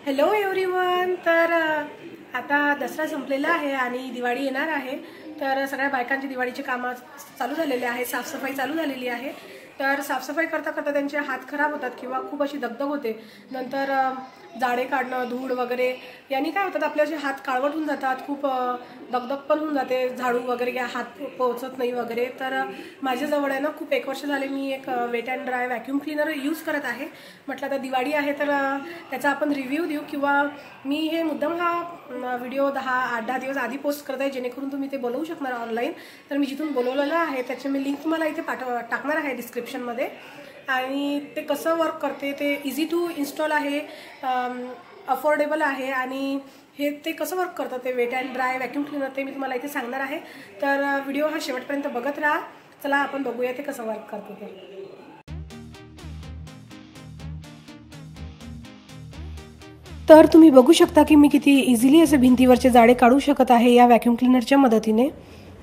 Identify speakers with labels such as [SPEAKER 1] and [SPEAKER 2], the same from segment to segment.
[SPEAKER 1] Hello everyone. तर आता दसरा संपलेला आहे आणि दिवाळी येणार आहे। तर सगळ्या बायकांची दिवाळीचे कामं चालू झालेले आहे, साफसफाई चालू झालेली आहे। तर साफसफाई करता करता त्यांचे हात खराब होतात किंवा खूप अशी दगदग होते। नंतर जाडे काढणं, धूळ वगैरे यांनी काय होतात, आपले असे हात काळवट होऊन जातात, खूप दगदग पण होऊन जाते, झाडू वगैरे हात पोहोचत नाही वगैरे। तर माझ्याजवळ आहे ना, खूप 1 वर्ष झाले मी एक wet and dry vacuum cleaner use करत आहे। म्हटलं आता दिवाळी आहे तर त्याचा आपण रिव्ह्यू देऊ, किंवा मी हे मुद्दाम हा व्हिडिओ 8-10 दिवस आधी पोस्ट करत आहे, जेणेकरून तुम्ही ते बोलवू शकणार ऑनलाईन। तर मी जिथून बोलवलेलं आहे त्याची मी लिंक तुम्हाला इथे टाकणार आहे डिस्क्रिप्शनमध्ये। आणि ते कसं वर्क करते, ते इझी टू इन्स्टॉल आहे, अफोर्डेबल आहे, आणि हे ते कसं वर्क करतं ते wet and dry vacuum cleaner ते मी तुम्हाला इथे सांगणार आहे। तर व्हिडिओ हा शेवटपर्यंत बघत राहा। चला आपण बघूया ते कसं वर्क करतं ते। तर तुम्ही बघू शकता की मी किती इझिली असे भिंतीवरचे जाडे काढू शकत आहे या व्हॅक्यूम क्लीनरच्या मदतीने।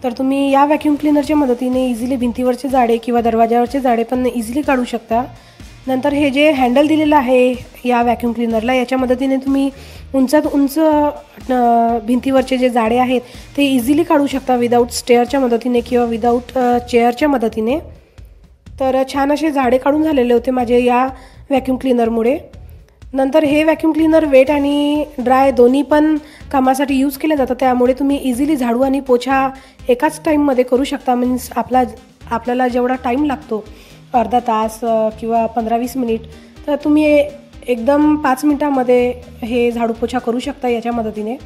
[SPEAKER 1] तर तुम्ही या व्हॅक्यूम क्लीनरच्या मदतीने इझिली भिंतीवरचे जाडे किंवा दरवाजावरचे जाडे पण इझिली काढू शकता। नंतर हे जे हँडल दिलेलं आहे या व्हॅक्यूम क्लीनरला, याच्या मदतीने तुम्ही उंचात उंच भिंतीवरचे जे जाडे आहेत ते इझिली काढू शकता, विदाऊट स्टेअरच्या मदतीने किंवा विदाऊट चेअरच्या मदतीने। तर छान असे जाडे काढून झालेले होते माझे या व्हॅक्यूम क्लीनरमुळे। नंतर हे व्हॅक्यूम क्लीनर वेट आणि ड्राय दोन्ही पण कामासाठी यूज केलं जातं, त्यामुळे तुम्ही इझिली झाडू आणि पोछा एकाच टाईममध्ये करू शकता। मीन्स आपल्याला जेवढा टाईम लागतो, अर्धा तास किंवा 15-20 मिनिट, तर तुम्ही एकदम 5 मिनिटामध्ये हे झाडू पोछा करू शकता याच्या मदतीने।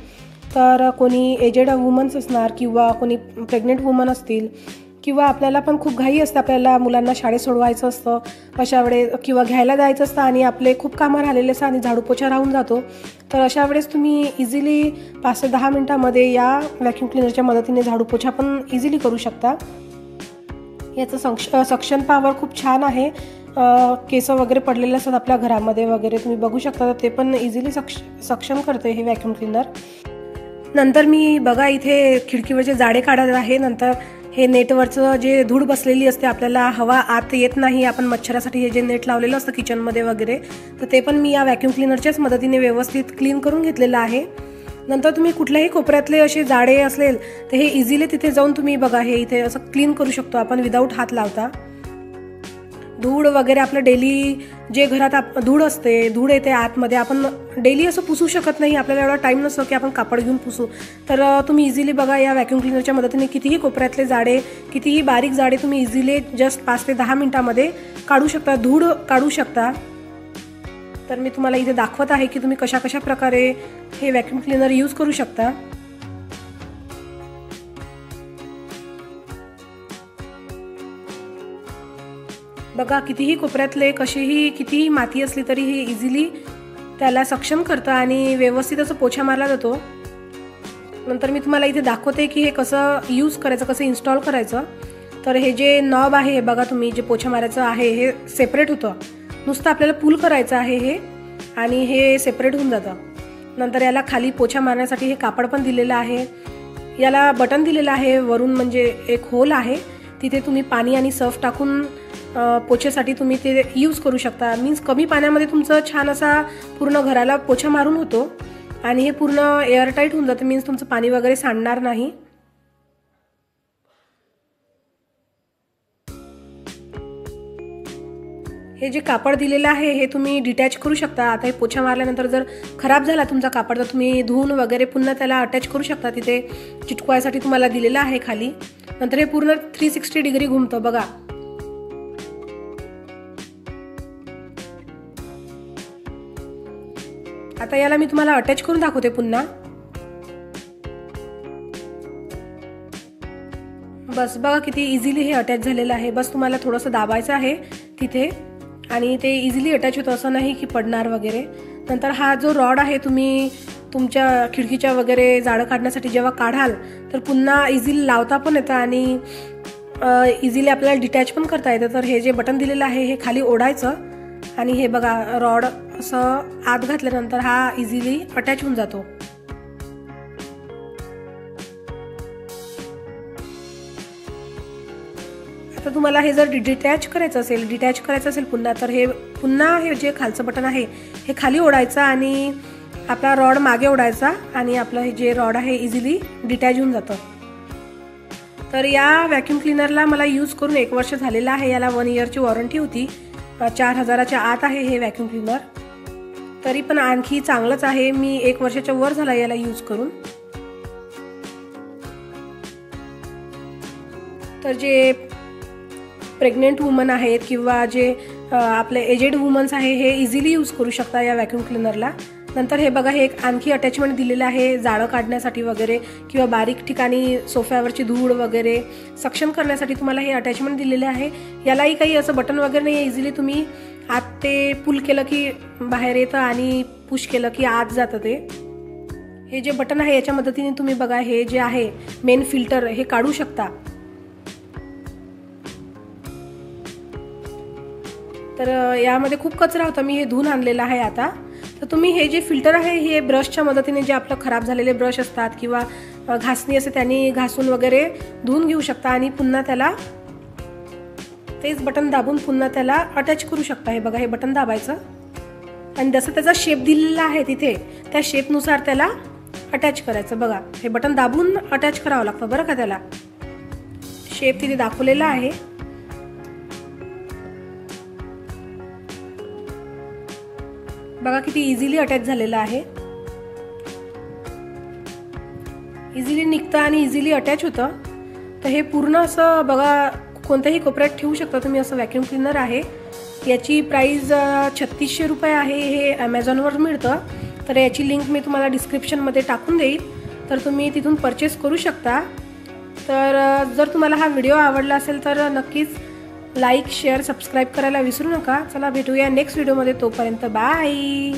[SPEAKER 1] तर कोणी एजेड वुमन्स असणार किंवा कोणी प्रेग्नेंट वुमन असतील, किंवा आपल्याला पण खूप घाई असते, आपल्याला मुलांना शाळेत सोडवायचं असतं अशा वेळेस, किंवा घ्यायला जायचं असतं आणि आपले खूप कामं राहिलेले असतात आणि झाडू पोछा राहून जातो, तर अशा वेळेस तुम्ही इझिली 5 ते 10 मिनिटामध्ये या व्हॅक्यूम क्लीनरच्या मदतीने झाडू पोछा पण इझिली करू शकता। याचं सक्शन पॉवर खूप छान आहे। केस वगैरे पडलेले असतात आपल्या घरामध्ये वगैरे, तुम्ही बघू शकता, तर ते पण इझिली सक्षम करते हे व्हॅक्यूम क्लीनर। नंतर मी बघा इथे खिडकीवरचे जाडे काढत आहे। नंतर हे नेटवरचं जे धूळ बसलेली असते, आपल्याला हवा आत येत नाही, आपण मच्छरासाठी हे जे नेट लावलेलं असतं किचनमध्ये वगैरे, तर ते पण मी या व्हॅक्यूम क्लीनरच्याच मदतीने व्यवस्थित क्लीन करून घेतलेलं आहे। नंतर तुम्ही कुठल्याही कोपऱ्यातले असे जाडे असेल तर हे इझिली तिथे जाऊन तुम्ही बघा हे इथे असं क्लीन करू शकतो आपण विदाऊट हात लावता। धूळ वगैरे आपलं डेली जे घरात धूळ असते, धूळ येते आतमध्ये, आपण डेली असं पुसू शकत नाही, आपल्याला एवढा टाईम नसतो की आपण कापड घेऊन पुसू। तर तुम्ही इझिली बघा या व्हॅक्यूम क्लीनरच्या मदतीने कितीही कोपऱ्यातले जाडे, कितीही बारीक जाडे तुम्ही इझिली जस्ट 5 ते 10 मिनिटामध्ये काढू शकता, धूळ काढू शकता। तर मी तुम्हाला इथे दाखवत आहे की तुम्ही कशा कशा प्रकारे हे व्हॅक्यूम क्लीनर यूज करू शकता। बघा कितीही कोपऱ्यातले कितीही माती असली तरी हे इझिली त्याला सक्षम करतं आणि व्यवस्थित असं पोछा मारला जातो। नंतर मी तुम्हाला इथे दाखवते की हे कसं यूज करायचं, कसं इन्स्टॉल करायचं। तर हे जे नॉब आहे बघा, तुम्ही जे पोछा मारायचं आहे हे सेपरेट होतं, नुसतं आपल्याला पुल करायचं आहे हे, आणि हे सेपरेट होऊन जातं। नंतर याला खाली पोछा मारण्यासाठी हे कापड पण दिलेलं आहे, याला बटन दिलेलं आहे वरून, म्हणजे एक होल आहे, तिथे तुम्ही पाणी आणि सर्फ टाकून पोछ्यासाठी तुम्ही ते यूज करू शकता। मीन्स कमी पाण्यामध्ये तुमचं छान असा पूर्ण घराला पोछा मारून होतो, आणि हे पूर्ण एअरटाईट होऊन जातं, मीन्स तुमचं पाणी वगैरे सांडणार नाही। हे जे कापड दिलेलं आहे हे तुम्ही डिटॅच करू शकता। आता हे पोछा मारल्यानंतर जर खराब झाला तुमचा कापड, तर तुम्ही धुवून वगैरे पुन्हा त्याला अटॅच करू शकता, तिथे चिटकवायसाठी तुम्हाला दिलेलं आहे खाली। नंतर हे पूर्ण 360 डिग्री घुमतं बघा। आता याला मी तुम्हाला अटॅच करून दाखवते पुन्हा। बस बघा किती इझिली हे अटॅच झालेलं आहे, बस तुम्हाला थोडंसं दाबायचं आहे तिथे आणि ते इझिली अटॅच होतं, असं नाही की पडणार वगैरे। नंतर हा जो रॉड आहे, तुम्ही तुमच्या खिडकीच्या वगैरे जाडं काढण्यासाठी जेव्हा काढाल तर पुन्हा इझिली लावता पण येतं आणि इझिली आपल्याला डिटॅच पण करता येतं। तर हे जे बटन दिलेलं आहे हे खाली ओढायचं आणि हे बघा रॉड असं आत घातल्यानंतर हा इझिली अटॅच होऊन जातो। आता तुम्हाला हे जर डिटॅच करायचं असेल पुन्हा, तर हे पुन्हा हे जे खालचं बटन आहे हे खाली ओढायचं आणि आपला रॉड मागे ओढायचा आणि आपलं हे जे रॉड आहे इझिली डिटॅच होऊन जातं. तर या व्हॅक्यूम क्लीनरला मला यूज करून 1 वर्ष झालेलं आहे. याला 1 इयरची वॉरंटी होती. 4000च्या आत आहे हे व्हॅक्यूम क्लीनर. तरी पण आणखी चांगलंच आहे. मी 1 वर्षाच्या वर झाला याला यूज करून. तर जे प्रेग्नेंट वुमन आहेत किंवा जे आपले एजेड वुमन्स आहे हे इझिली यूज करू शकता या व्हॅक्यूम क्लीनरला. नंतर हे बघा, हे एक आणखी अटॅचमेंट दिलेलं आहे जाळं काढण्यासाठी वगैरे किंवा बारीक ठिकाणी सोफ्यावरची धूळ वगैरे सक्शन करण्यासाठी तुम्हाला हे अटॅचमेंट दिलेले आहे. यालाही काही असं बटन वगैरे नाही आहे. इझिली तुम्ही आत ते पुल केलं की बाहेर येतं आणि पुश केलं की आत जातं ते. हे जे बटन आहे याच्या मदतीने तुम्ही बघा हे जे आहे मेन फिल्टर हे काढू शकता. तर यामध्ये खूप कचरा होता. मी हे धुवून आणलेलं आहे आता. तर तुम्ही हे जे फिल्टर आहे हे ब्रशच्या मदतीने जे आपलं खराब झालेले ब्रश असतात किंवा घासणी असते त्यांनी घासून वगैरे धुवून घेऊ शकता आणि पुन्हा त्याला तेच बटन दाबून पुन्हा त्याला अटॅच करू शकता. हे बघा, हे बटन दाबायचं आणि जसं त्याचा शेप दिलेला आहे तिथे त्या शेपनुसार त्याला अटॅच करायचं. बघा, हे बटन दाबून अटॅच करावं लागतं बरं का. त्याला शेप तिथे दाखवलेला आहे. बघा किती इझिली अटॅच झालेला आहे. इझिली निघतं आणि इझिली अटॅच होतं. तर हे पूर्ण असं बघा कोणत्याही कोपऱ्यात ठेवू शकता तुम्ही. असं व्हॅक्यूम क्लीनर आहे. याची प्राइस 3600 रुपये आहे. हे ॲमेझॉनवर मिळतं. तर याची लिंक मी तुम्हाला डिस्क्रिप्शनमध्ये टाकून देईल. तर तुम्ही तिथून परचेस करू शकता. तर जर तुम्हाला हा व्हिडिओ आवडला असेल तर नक्कीच लाईक शेअर सबस्क्राईब करायला विसरू नका. चला भेटूया नेक्स्ट व्हिडिओमध्ये. तोपर्यंत बाय.